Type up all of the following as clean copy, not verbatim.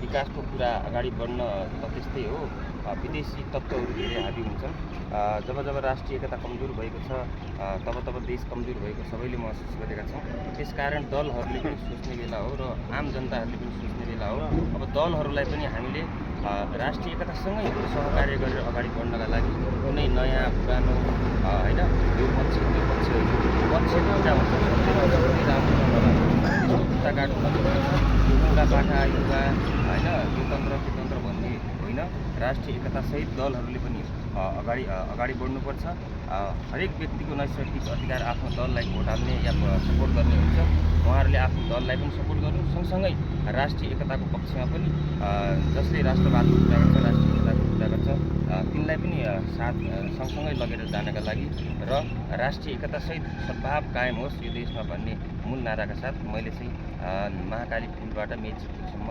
विकासको कुरा अगाडि बढ्न त त्यस्तै हो। विदेशी तत्त्वहरू धेरै हाबी हुन्छन्। जब जब राष्ट्रिय एकता कमजोर भएको छ तब तब देश कमजोर भएको सबैले महसुस गरेका छौँ। त्यसकारण दलहरूले पनि सोच्ने बेला हो र आम जनताहरूले पनि सोच्ने बेला हो। अब दलहरूलाई पनि हामीले राष्ट्रिय एकतासँगै सहकार्य गरेर अगाडि बढ्नका लागि कुनै नयाँ पुरानो होइन यो पक्ष त्यो पक्ष पक्षको कुरा हुन्छ सबै राम्रो त्यसको खुट्टा काट्नु बुढापाठा युवा होइन यो तन्त्र त्यो तन्त्र भन्ने होइन। राष्ट्रिय एकतासहित दलहरूले पनि अगाडि बढ्नुपर्छ। हरेक व्यक्तिको नैसर्गिक अधिकार आफ्नो दललाई भोट हाल्ने या सपोर्ट गर्ने हुन्छ। उहाँहरूले आफ्नो दललाई पनि सपोर्ट गर्नु सँगसँगै राष्ट्रिय एकताको पक्षमा पनि जसले राष्ट्रवादको कुरा गर्छ राष्ट्रिय एकताको कुरा गर्छ तिनलाई पनि साथ सँगसँगै लगेर जानका लागि र राष्ट्रिय एकतासहित सद्भाव कायम होस् यो देशमा भन्ने मूल नाराका साथ मैले चाहिँ महाकाली पुलबाट मेची पुलसम्म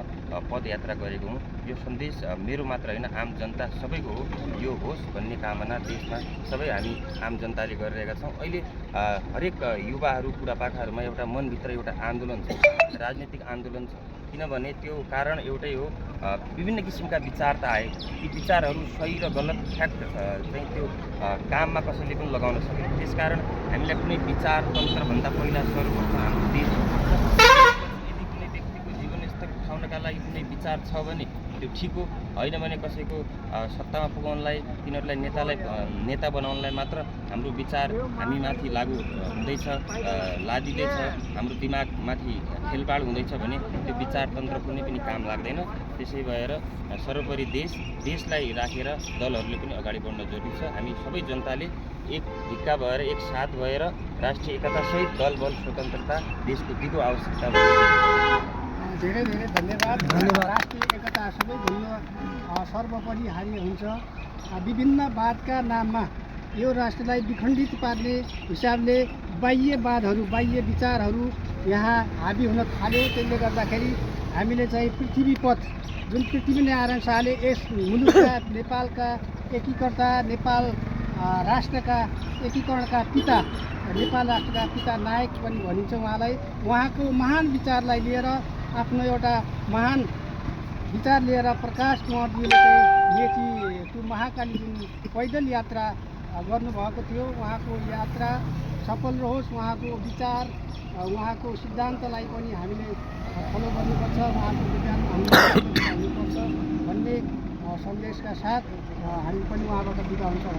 पदयात्रा गरेको हुँ। यो सन्देश मेरो मात्र होइन आम जनता सबैको हो। यो होस् भन्ने कामना देशमा सबै हामी आम जनताले गरिरहेका छौँ। अहिले हरेक युवाहरू बुढापाकाहरूमा एउटा मनभित्र एउटा आन्दोलन छ, राजनीतिक आन्दोलन छ। किनभने त्यो कारण एउटै हो, विभिन्न किसिमका विचार त आए ती विचारहरू सही र गलत फ्याक्ट चाहिँ त्यो काममा कसैले पनि लगाउन सक्दैन। त्यसकारण हामीलाई कुनै विचार तन्त्रभन्दा पहिला सर्वप्रथम हाम्रो देश यदि कुनै व्यक्तिको जीवनस्तर उठाउनका लागि कुनै विचार छ भने त्यो ठिक हो, होइन भने कसैको सत्तामा पुगाउनलाई तिनीहरूलाई नेता बनाउनलाई मात्र हाम्रो विचार हामीमाथि लागू हुँदैछ लादिँदैछ हाम्रो दिमागमाथि खेलपाड हुँदैछ भने त्यो विचार तन्त्र कुनै पनि काम लाग्दैन। त्यसै भएर सर्वोपरि देशलाई राखेर दलहरूले पनि अगाडि बढ्न जरुरी छ। हामी सबै जनताले एक ढिक्का भएर एक साथ भएर राष्ट्रिय एकतासहित दल बल स्वतन्त्रता देशको दिगो आवश्यकता धेरै धेरै धन्यवाद। राष्ट्रिय एकता सबैभन्दा सर्वोपरि हुन्छ। विभिन्नवादका नाममा यो राष्ट्रलाई विखण्डित पार्ने हिसाबले बाह्यवादहरू बाह्य विचारहरू यहाँ हाबी हुन थाल्यो। त्यसले गर्दाखेरि हामीले चाहिँ पृथ्वीपथ जुन पृथ्वीनारायण शाहले यस मुलुकका नेपालका एकीकर्ता नेपाल राष्ट्रका एकीकरणका पिता नेपाल राष्ट्रका पिता नायक पनि भनिन्छ उहाँलाई। उहाँको महान विचारलाई लिएर आफ्नो एउटा महान विचार लिएर प्रकाश कुँवरजीले चाहिँ मेची त्यो महाकाली जुन पैदल यात्रा गर्नुभएको थियो उहाँको यात्रा सफल रहोस्। उहाँको विचार उहाँको सिद्धान्तलाई पनि हामीले फलो गर्नुपर्छ, उहाँको विचार हुनुपर्छ भन्ने सन्देशका साथ हामी पनि उहाँबाट बिदा हुन्छ।